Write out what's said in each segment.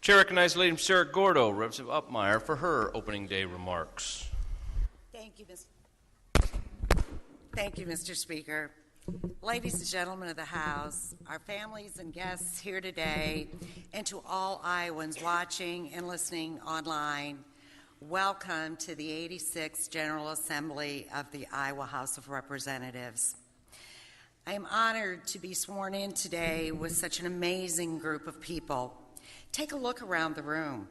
Chair recognizes Lady Sarah Gordo, Representative Upmeyer, for her opening day remarks. Thank you, Mr. Speaker. Ladies and gentlemen of the House, our families and guests here today, and to all Iowans watching and listening online, welcome to the 86th General Assembly of the Iowa House of Representatives. I am honored to be sworn in today with such an amazing group of people. Take a look around the room.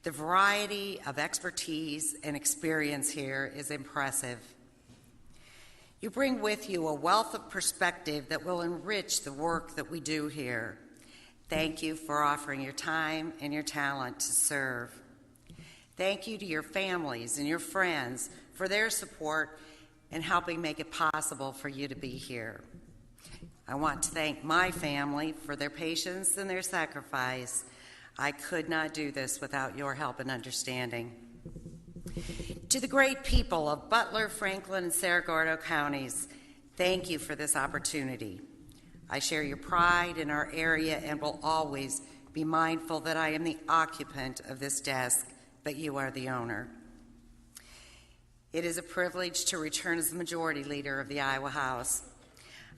The variety of expertise and experience here is impressive. You bring with you a wealth of perspective that will enrich the work that we do here. Thank you for offering your time and your talent to serve. Thank you to your families and your friends for their support and helping make it possible for you to be here. I want to thank my family for their patience and their sacrifice. I could not do this without your help and understanding. To the great people of Butler, Franklin, and Cerro Gordo counties, thank you for this opportunity. I share your pride in our area and will always be mindful that I am the occupant of this desk, but you are the owner. It is a privilege to return as the Majority Leader of the Iowa House.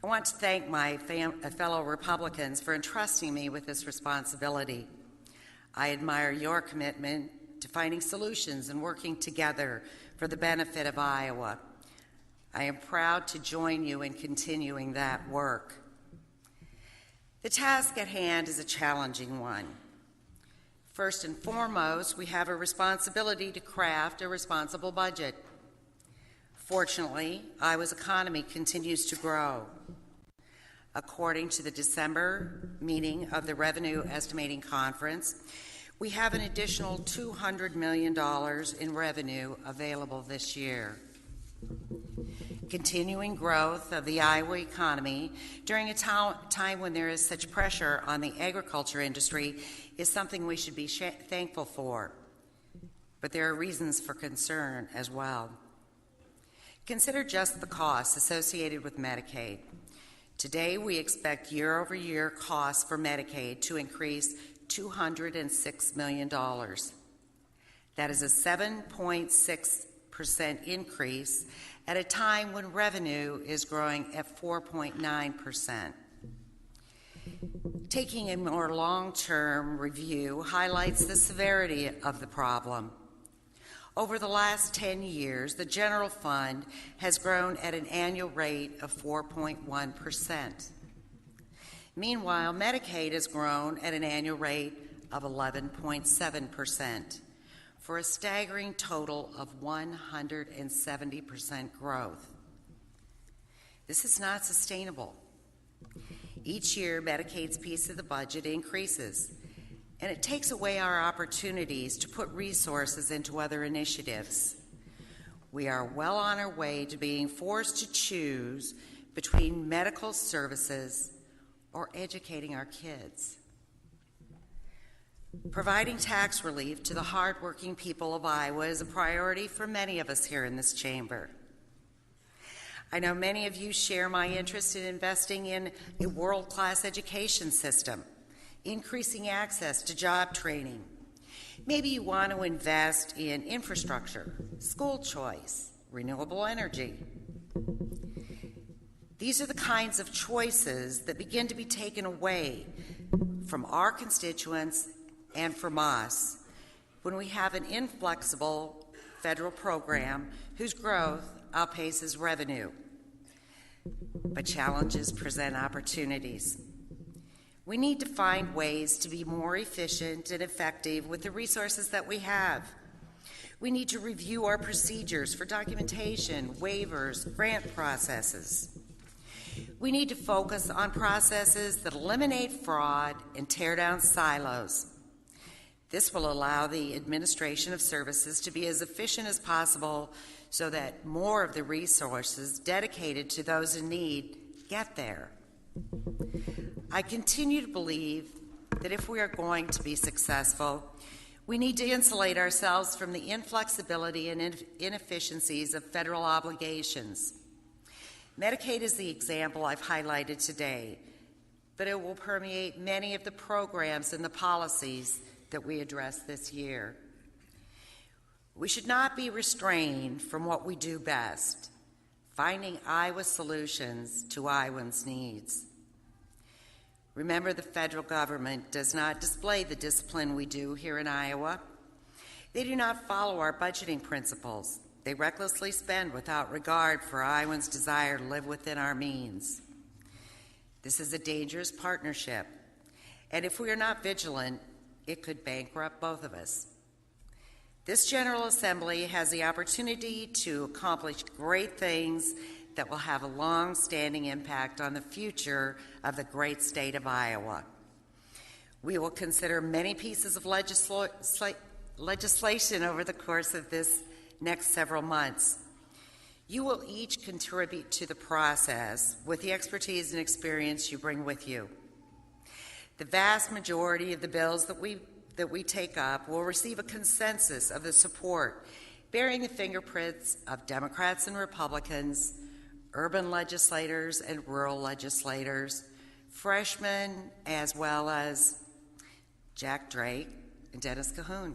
I want to thank my fellow Republicans for entrusting me with this responsibility. I admire your commitment to finding solutions and working together for the benefit of Iowa. I am proud to join you in continuing that work. The task at hand is a challenging one. First and foremost, we have a responsibility to craft a responsible budget. Fortunately, Iowa's economy continues to grow. According to the December meeting of the Revenue Estimating Conference, we have an additional $200 million in revenue available this year. Continuing growth of the Iowa economy during a time when there is such pressure on the agriculture industry is something we should be thankful for. But there are reasons for concern as well. Consider just the costs associated with Medicaid. Today, we expect year-over-year costs for Medicaid to increase $206 million. That is a 7.6% increase at a time when revenue is growing at 4.9%. Taking a more long-term review highlights the severity of the problem. Over the last 10 years, the general fund has grown at an annual rate of 4.1%. Meanwhile, Medicaid has grown at an annual rate of 11.7%, for a staggering total of 170% growth. This is not sustainable. Each year, Medicaid's piece of the budget increases, and it takes away our opportunities to put resources into other initiatives. We are well on our way to being forced to choose between medical services or educating our kids. Providing tax relief to the hardworking people of Iowa is a priority for many of us here in this chamber. I know many of you share my interest in investing in a world-class education system, increasing access to job training. Maybe you want to invest in infrastructure, school choice, renewable energy. These are the kinds of choices that begin to be taken away from our constituents and from us when we have an inflexible federal program whose growth outpaces revenue. But challenges present opportunities. We need to find ways to be more efficient and effective with the resources that we have. We need to review our procedures for documentation, waivers, grant processes. We need to focus on processes that eliminate fraud and tear down silos. This will allow the administration of services to be as efficient as possible so that more of the resources dedicated to those in need get there. I continue to believe that if we are going to be successful, we need to insulate ourselves from the inflexibility and inefficiencies of federal obligations. Medicaid is the example I've highlighted today, but it will permeate many of the programs and the policies that we address this year. We should not be restrained from what we do best, finding Iowa solutions to Iowans' needs. Remember, the federal government does not display the discipline we do here in Iowa. They do not follow our budgeting principles. They recklessly spend without regard for Iowans' desire to live within our means. This is a dangerous partnership, and if we are not vigilant, it could bankrupt both of us. This General Assembly has the opportunity to accomplish great things that will have a long-standing impact on the future of the great state of Iowa. We will consider many pieces of legislation over the course of this next several months. You will each contribute to the process with the expertise and experience you bring with you. The vast majority of the bills that we take up will receive a consensus of the support, bearing the fingerprints of Democrats and Republicans, urban legislators and rural legislators, freshmen, as well as Jack Drake and Dennis Cahoon.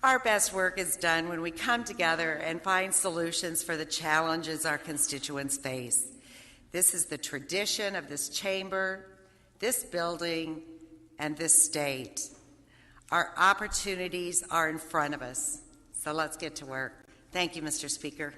Our best work is done when we come together and find solutions for the challenges our constituents face. This is the tradition of this chamber, this building, and this state. Our opportunities are in front of us, so let's get to work. Thank you, Mr. Speaker.